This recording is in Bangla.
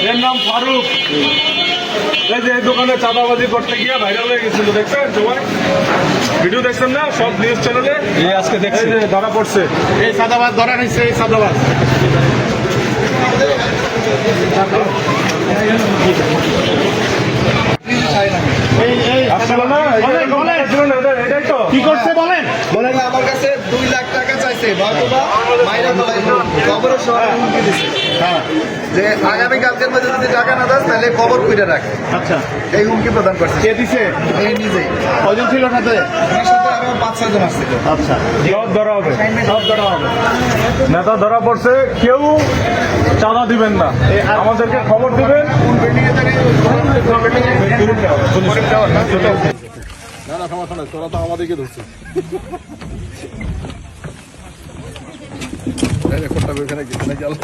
এর নাম ফারুক। এই যে এই দোকানে চাঁদাবাজি করতে গিয়ে ভাইরাল হয়ে গেছিল, দেখছেন সবাই? ভিডিও দেখছেন না সব নিউজ চ্যানেলে? এই আজকে দেখছি ধরা পড়ছে, এই চাঁদাবাজ ধরা নিচ্ছে, এই চাঁদাবাজ। কি করছে বলেন? বলেন আমার কাছে 2 লাখ টাকা চাইছে, যে আগামী কালকের মধ্যে যদি টাকা না দাস তাহলে কবর করে রাখে। আচ্ছা, এই হুমকি প্রদান করছে। কে দিছে? এই নিজেই। কজন ছিল সাথে? আমার সাথে আরো 5-6 জন আসছিল। আচ্ছা, সব ধরা হবে, সব ধরা হবে। নেতা ধরা পড়ছে, কেউ চাঁদা দিবেন না, আমাদেরকে খবর দিবেন। না না, সমস্যা নাই, তোরা তো আমাদেরকে ধরছিস। কোনটা ওইখানে গেছে নাকি আল্লাহ